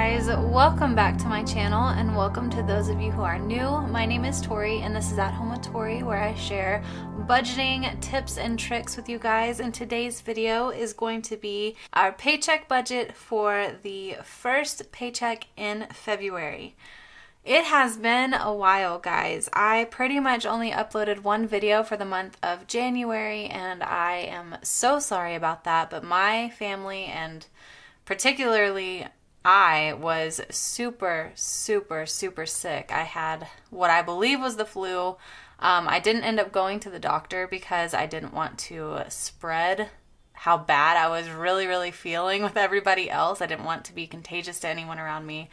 guys, welcome back to my channel and welcome to those of you who are new. My name is Tori and this is At Home with Tori, where I share budgeting tips and tricks with you guys. And today's video is going to be our paycheck budget for the first paycheck in February. It has been a while, guys. I pretty much only uploaded one video for the month of January and I am so sorry about that, but my family and particularly I was super sick. I had what I believe was the flu. I didn't end up going to the doctor because I didn't want to spread how bad I was really feeling with everybody else. I didn't want to be contagious to anyone around me,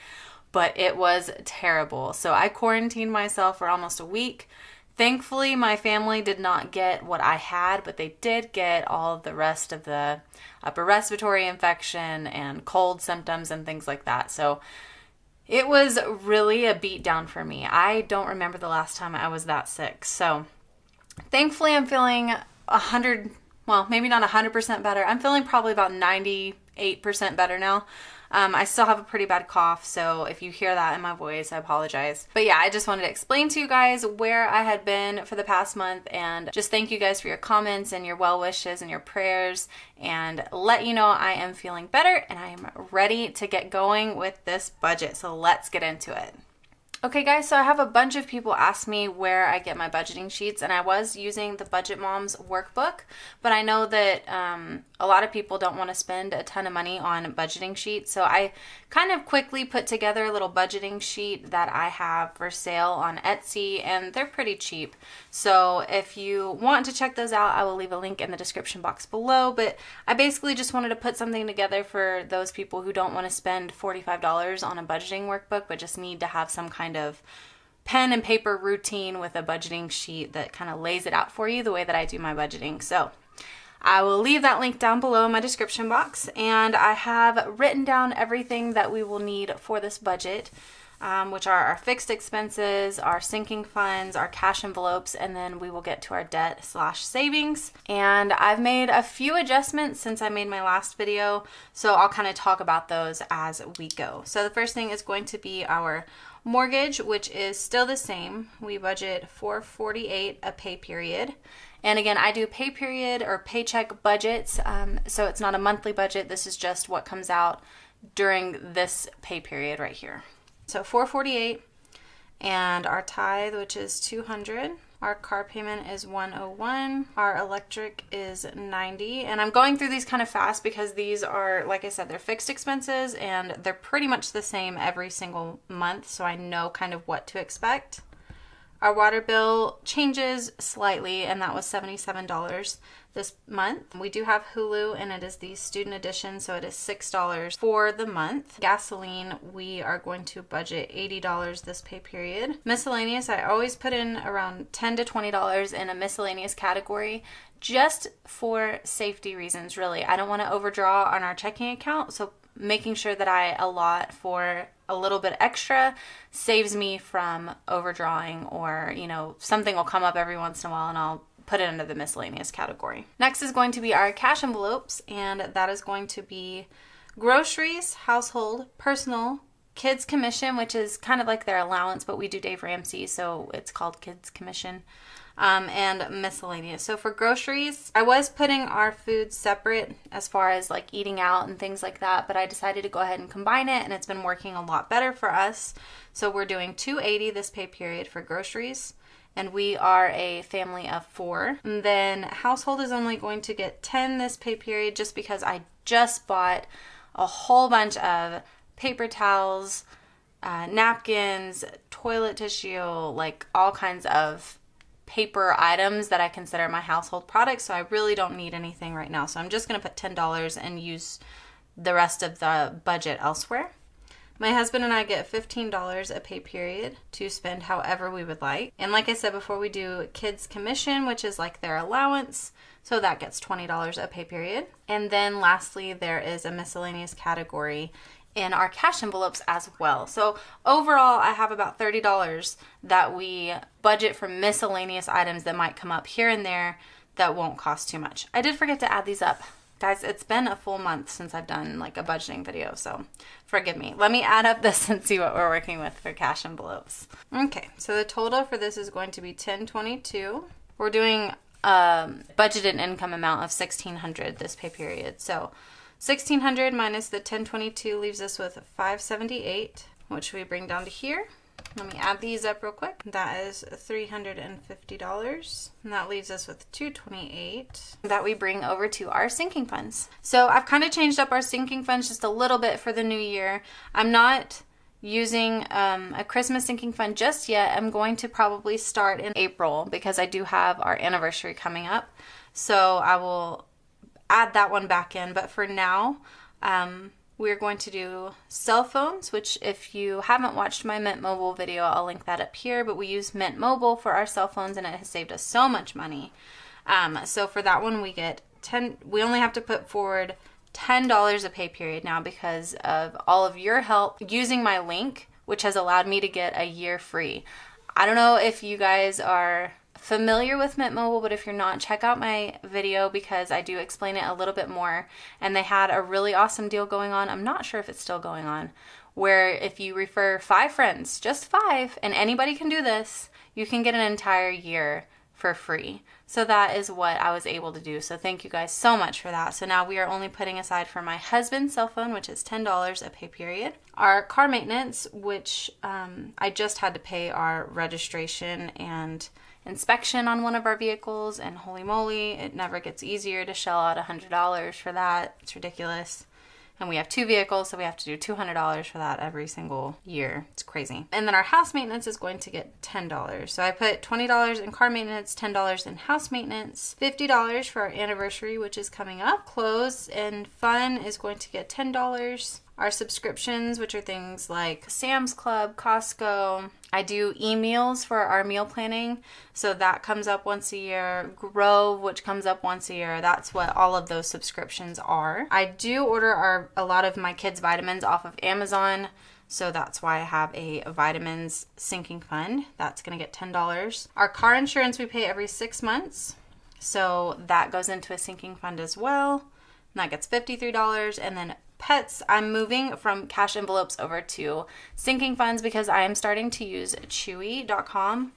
but it was terrible. So I quarantined myself for almost a week. Thankfully, my family did not get what I had, but they did get all of the rest of the upper respiratory infection and cold symptoms and things like that. So it was really a beat down for me. I don't remember the last time I was that sick. So thankfully, I'm feeling 100, well, maybe not 100% better. I'm feeling probably about 98% better now. I still have a pretty bad cough, so if you hear that in my voice, I apologize. But yeah, I just wanted to explain to you guys where I had been for the past month and just thank you guys for your comments and your well wishes and your prayers and let you know I am feeling better and I am ready to get going with this budget. So let's get into it. Okay guys, so I have a bunch of people ask me where I get my budgeting sheets, and I was using the Budget Moms workbook, but I know that a lot of people don't want to spend a ton of money on budgeting sheets, so I kind of quickly put together a little budgeting sheet that I have for sale on Etsy, and they're pretty cheap. So if you want to check those out, I will leave a link in the description box below, but I basically just wanted to put something together for those people who don't want to spend $45 on a budgeting workbook, but just need to have some kind of pen and paper routine with a budgeting sheet that kind of lays it out for you the way that I do my budgeting. So I will leave that link down below in my description box, and I have written down everything that we will need for this budget, which are our fixed expenses, our sinking funds, our cash envelopes, and then we will get to our debt/savings. And I've made a few adjustments since I made my last video, so I'll kind of talk about those as we go. So the first thing is going to be our mortgage, which is still the same. We budget $448 a pay period. And again, I do pay period or paycheck budgets, so it's not a monthly budget. This is just what comes out during this pay period right here. So $448, and our tithe, which is $200. Our car payment is $101. Our electric is $90. And I'm going through these kind of fast because these are, like I said, they're fixed expenses and they're pretty much the same every single month, so I know kind of what to expect. Our water bill changes slightly, and that was $77 this month. We do have Hulu, and it is the student edition, so it is $6 for the month. Gasoline, we are going to budget $80 this pay period. Miscellaneous, I always put in around $10 to $20 in a miscellaneous category, just for safety reasons, really. I don't want to overdraw on our checking account, so making sure that I allot for a little bit extra saves me from overdrawing, or, you know, something will come up every once in a while and I'll put it under the miscellaneous category. Next is going to be our cash envelopes, and that is going to be groceries, household, personal, kids commission, which is kind of like their allowance, but we do Dave Ramsey, so it's called kids commission. And miscellaneous. So for groceries, I was putting our food separate as far as like eating out and things like that, but I decided to go ahead and combine it, and it's been working a lot better for us. So we're doing $280 this pay period for groceries, and we are a family of 4. And then household is only going to get $10 this pay period, just because I just bought a whole bunch of paper towels, napkins, toilet tissue, like all kinds of paper items that I consider my household products, so I really don't need anything right now. So I'm just going to put $10 and use the rest of the budget elsewhere. My husband and I get $15 a pay period to spend however we would like. And like I said before, we do kids commission, which is like their allowance, so that gets $20 a pay period. And then lastly, there is a miscellaneous category in our cash envelopes as well. So overall, I have about $30 that we budget for miscellaneous items that might come up here and there that won't cost too much. I did forget to add these up. Guys, it's been a full month since I've done like a budgeting video, so forgive me. Let me add up this and see what we're working with for cash envelopes. Okay, so the total for this is going to be $10.22. We're doing budgeted income amount of $1,600 this pay period. So $1,600 minus the $10.22 leaves us with $578, which we bring down to here. Let me add these up real quick. That is $350, and that leaves us with $228 that we bring over to our sinking funds. So I've kind of changed up our sinking funds just a little bit for the new year. I'm not using a Christmas sinking fund just yet. I'm going to probably start in April because I do have our anniversary coming up. So I will add that one back in. But for now, we're going to do cell phones, which if you haven't watched my Mint Mobile video, I'll link that up here. But we use Mint Mobile for our cell phones, and it has saved us so much money. So for that one, we get we only have to put forward $10 a pay period now because of all of your help using my link, which has allowed me to get a year free. I don't know if you guys are familiar with Mint Mobile, but if you're not, check out my video because I do explain it a little bit more. And they had a really awesome deal going on. I'm not sure if it's still going on, where if you refer 5 friends, just 5, and anybody can do this, you can get an entire year for free. So that is what I was able to do. So thank you guys so much for that. So now we are only putting aside for my husband's cell phone, which is $10 a pay period. Our car maintenance, which I just had to pay our registration and inspection on one of our vehicles, and holy moly, it never gets easier to shell out $100 for that. It's ridiculous. And we have 2 vehicles, so we have to do $200 for that every single year. It's crazy. And then our house maintenance is going to get $10. So I put $20 in car maintenance, $10 in house maintenance, $50 for our anniversary, which is coming up. Clothes and fun is going to get $10. Our subscriptions, which are things like Sam's Club, Costco. I do e-meals for our meal planning, so that comes up once a year. Grove, which comes up once a year. That's what all of those subscriptions are. I do order a lot of my kids' vitamins off of Amazon, so that's why I have a vitamins sinking fund. That's going to get $10. Our car insurance we pay every 6 months, so that goes into a sinking fund as well. And that gets $53. And then pets, I'm moving from cash envelopes over to sinking funds because I am starting to use Chewy.com.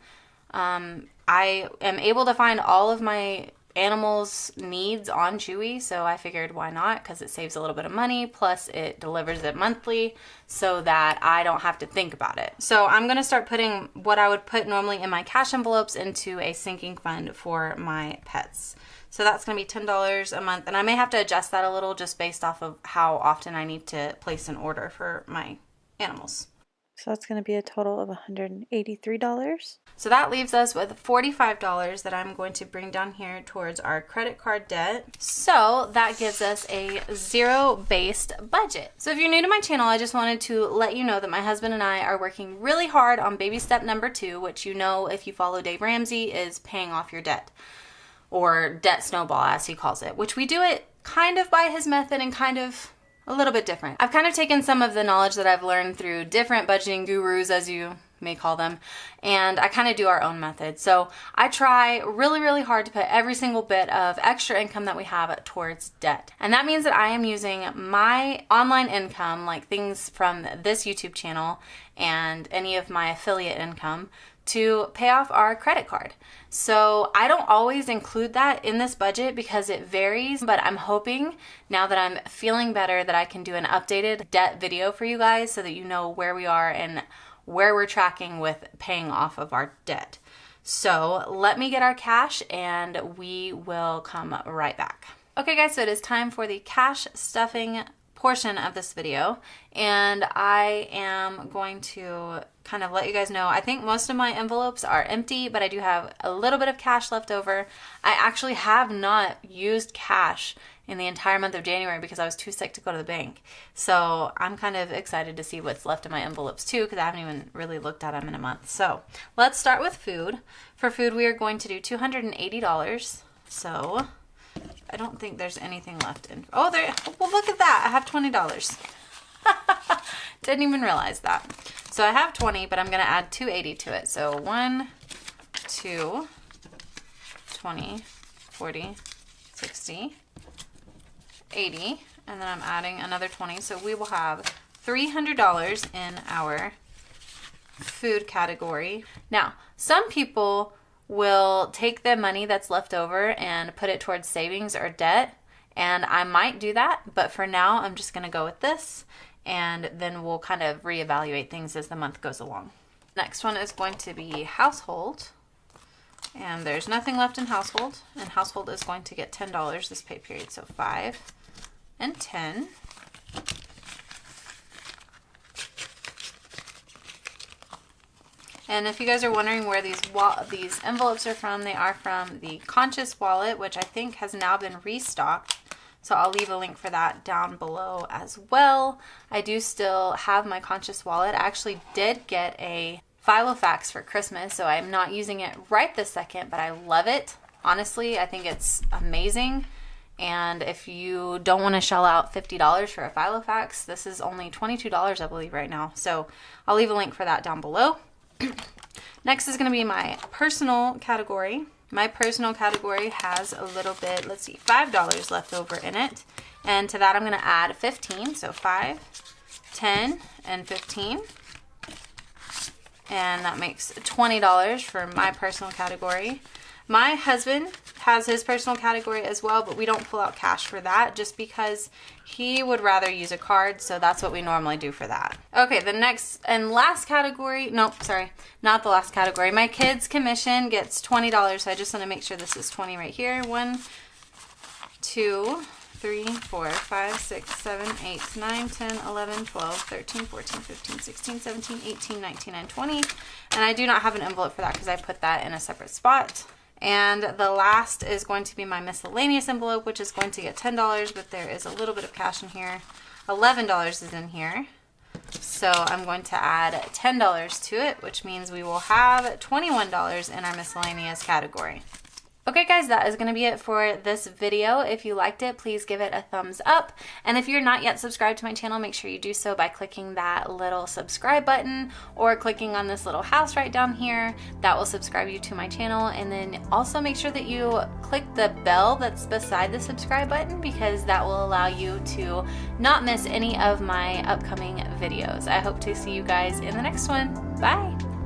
I am able to find all of my animals' needs on Chewy, so I figured why not, because it saves a little bit of money, plus it delivers it monthly so that I don't have to think about it. So I'm going to start putting what I would put normally in my cash envelopes into a sinking fund for my pets. So that's going to be $10 a month, and I may have to adjust that a little just based off of how often I need to place an order for my animals. So that's going to be a total of $183. So that leaves us with $45 that I'm going to bring down here towards our credit card debt. So that gives us a zero-based budget. So if you're new to my channel, I just wanted to let you know that my husband and I are working really hard on baby step number 2, which you know if you follow Dave Ramsey is paying off your debt. Or debt snowball, as he calls it, which we do it kind of by his method and kind of a little bit different. I've kind of taken some of the knowledge that I've learned through different budgeting gurus, as you may call them, and I kind of do our own method. So I try really, really hard to put every single bit of extra income that we have towards debt. And that means that I am using my online income, like things from this YouTube channel and any of my affiliate income, to pay off our credit card. So I don't always include that in this budget because it varies, but I'm hoping now that I'm feeling better that I can do an updated debt video for you guys so that you know where we are and where we're tracking with paying off of our debt. So let me get our cash and we will come right back. Okay guys, so it is time for the cash stuffing portion of this video, and I am going to kind of let you guys know, I think most of my envelopes are empty, but I do have a little bit of cash left over. I actually have not used cash in the entire month of January because I was too sick to go to the bank. So I'm kind of excited to see what's left in my envelopes too, because I haven't even really looked at them in a month. So let's start with food. For food, we are going to do $280. So I don't think there's anything left in. Oh, there. Well, look at that. I have $20. Didn't even realize that. So I have 20, but I'm going to add 280 to it. So 1, 2, 20, 40, 60, $80, and then I'm adding another $20, so we will have $300 in our food category. Now, some people will take the money that's left over and put it towards savings or debt, and I might do that, but for now I'm just going to go with this, and then we'll kind of reevaluate things as the month goes along. Next one is going to be household, and there's nothing left in household, and household is going to get $10 this pay period, so 5 and 10. And if you guys are wondering where these envelopes are from, they are from the Conscious Wallet, which I think has now been restocked. So I'll leave a link for that down below as well. I do still have my Conscious Wallet. I actually did get a Filofax for Christmas, so I'm not using it right this second, but I love it. Honestly, I think it's amazing. And if you don't want to shell out $50 for a Filofax, this is only $22, I believe, right now. So I'll leave a link for that down below. Next is going to be my personal category. My personal category has a little bit, let's see, $5 left over in it. And to that I'm going to add 15. So 5, 10, and 15. And that makes $20 for my personal category. My husband has his personal category as well, but we don't pull out cash for that just because he would rather use a card, so that's what we normally do for that. Okay, the next and last category, nope, sorry, not the last category. My kids' commission gets $20, so I just want to make sure this is 20 right here. 1, 2, 3, 4, 5, 6, 7, 8, 9, 10, 11, 12, 13, 14, 15, 16, 17, 18, 19, and 20. And I do not have an envelope for that because I put that in a separate spot. And the last is going to be my miscellaneous envelope, which is going to get $10, but there is a little bit of cash in here. $11 is in here. So I'm going to add $10 to it, which means we will have $21 in our miscellaneous category. Okay guys, that is going to be it for this video. If you liked it, please give it a thumbs up. And if you're not yet subscribed to my channel, make sure you do so by clicking that little subscribe button or clicking on this little house right down here. That will subscribe you to my channel. And then also make sure that you click the bell that's beside the subscribe button because that will allow you to not miss any of my upcoming videos. I hope to see you guys in the next one. Bye!